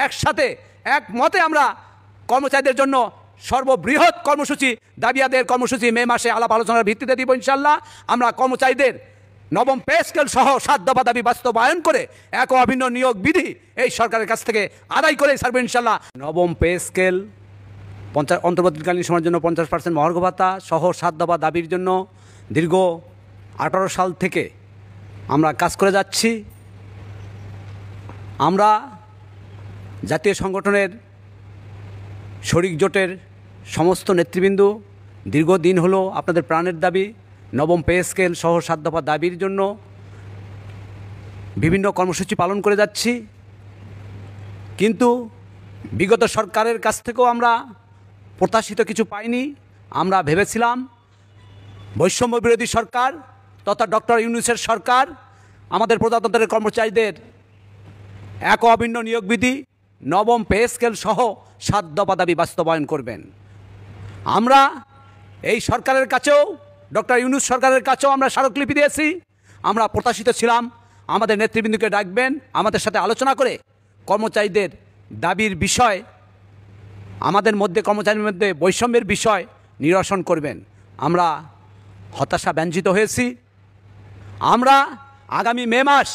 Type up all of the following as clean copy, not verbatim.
একসাথে একমতে আমরা কর্মচারীদের জন্য সর্ববৃহৎ কর্মসূচি দাবি আদায়ের কর্মসূচি মে মাসে আলাপ আলোচনার ভিত্তিতে দিব ইনশাল্লাহ। আমরা কর্মচারীদের নবম পে স্কেল সহ 7 দফা দাবি বাস্তবায়ন করে এক অভিন্ন নিয়োগ বিধি এই সরকারের কাছ থেকে আদায় করে ছাড়বো ইনশাল্লাহ। নবম পে স্কেল, অন্তর্বর্তীকালীন সময়ের জন্য 50% মহার্ঘ ভাতা সহ 7 দফা দাবির জন্য দীর্ঘ 18 সাল থেকে আমরা কাজ করে যাচ্ছি। আমরা জাতীয় সংগঠনের শরিক জোটের সমস্ত নেতৃবৃন্দ দীর্ঘদিন হলো আপনাদের প্রাণের দাবি নবম পে স্কেল সহ 7 দফা দাবির জন্য বিভিন্ন কর্মসূচি পালন করে যাচ্ছি। কিন্তু বিগত সরকারের কাছ থেকেও আমরা প্রত্যাশিত কিছু পাইনি। আমরা ভেবেছিলাম বৈষম্য বিরোধী সরকার তথা ডক্টর ইউনূসের সরকার আমাদের প্রজাতন্ত্রের কর্মচারীদের এক অভিন্ন নিয়োগ বিধি নবম পে স্কেল সহ 7 দফা দাবি বাস্তবায়ন করবেন। আমরা এই সরকারের কাছেও ডক্টর ইউনূস সরকারের কাছেও আমরা স্মারকলিপি দিয়েছি। আমরা প্রত্যাশিত ছিলাম আমাদের নেতৃবৃন্দকে ডাকবেন, আমাদের সাথে আলোচনা করে কর্মচারীদের দাবির বিষয়, আমাদের মধ্যে কর্মচারীদের মধ্যে বৈষম্যের বিষয় নিরসন করবেন। আমরা হতাশা ব্যঞ্জিত হয়েছি। আমরা আগামী মে মাস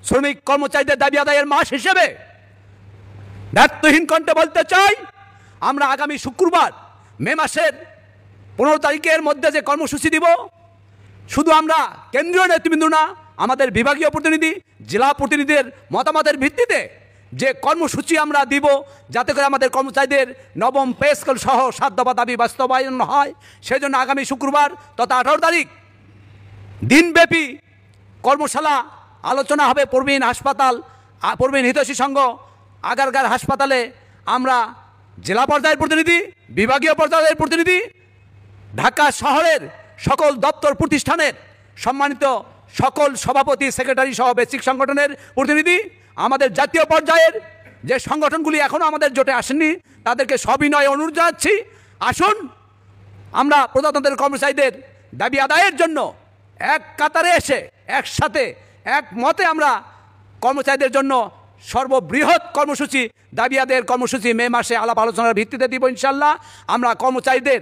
শ্রমিক কর্মচারীদের দাবি আদায়ের মাস হিসেবে ব্যর্থহীন কণ্ঠে বলতে চাই, আমরা আগামী শুক্রবার মে মাসের 15 তারিখের মধ্যে যে কর্মসূচি দিব, শুধু আমরা কেন্দ্রীয় নেতৃবৃন্দ না, আমাদের বিভাগীয় প্রতিনিধি, জেলা প্রতিনিধিদের মতামতের ভিত্তিতে যে কর্মসূচি আমরা দিব, যাতে করে আমাদের কর্মচারীদের নবম পে স্কেল সহ 7 দফা দাবি বাস্তবায়ন হয়, সেজন্য আগামী শুক্রবার তথা 18 তারিখ দিনব্যাপী কর্মশালা আলোচনা হবে। প্রবীণ হিতৈষী সংঘ আগারগাঁও হাসপাতালে আমরা জেলা পর্যায়ের প্রতিনিধি, বিভাগীয় পর্যায়ের প্রতিনিধি, ঢাকা শহরের সকল দপ্তর প্রতিষ্ঠানের সম্মানিত সকল সভাপতি, সেক্রেটারি সহ বেসিক সংগঠনের প্রতিনিধি, আমাদের জাতীয় পর্যায়ের যে সংগঠনগুলি এখনও আমাদের জোটে আসেননি তাদেরকে সবিনয় অনুরোধ জানাচ্ছি, আসুন আমরা প্রজাতন্ত্রের কর্মচারীদের দাবি আদায়ের জন্য এক কাতারে এসে একসাথে একমতে আমরা কর্মচারীদের জন্য সর্ববৃহৎ কর্মসূচি দাবি আদায়ের কর্মসূচি মে মাসে আলাপ আলোচনার ভিত্তিতে দিব ইনশাল্লাহ। আমরা কর্মচারীদের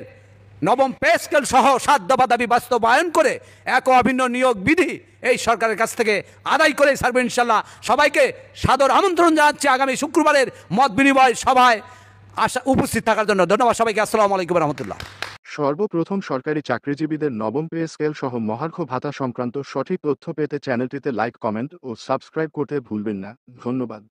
নবম পে স্কেল সহ 7 দফা দাবি বাস্তবায়ন করে এক অভিন্ন নিয়োগ বিধি এই সরকারের কাছ থেকে আদায় করে ছাড়বো ইনশাল্লাহ। সবাইকে সাদর আমন্ত্রণ জানাচ্ছি আগামী শুক্রবারের মত বিনিময় সভায় উপস্থিত থাকার জন্য। ধন্যবাদ সবাইকে। আসসালামু আলাইকুম রহমতুল্লাহ। সর্বপ্রথম সরকারি চাকরিজীবীদের নবম পে স্কেল সহ মহার্ঘ ভাতা সংক্রান্ত সঠিক তথ্য পেতে চ্যানেলটিতে লাইক, কমেন্ট ও সাবস্ক্রাইব করতে ভুলবেন না। ধন্যবাদ।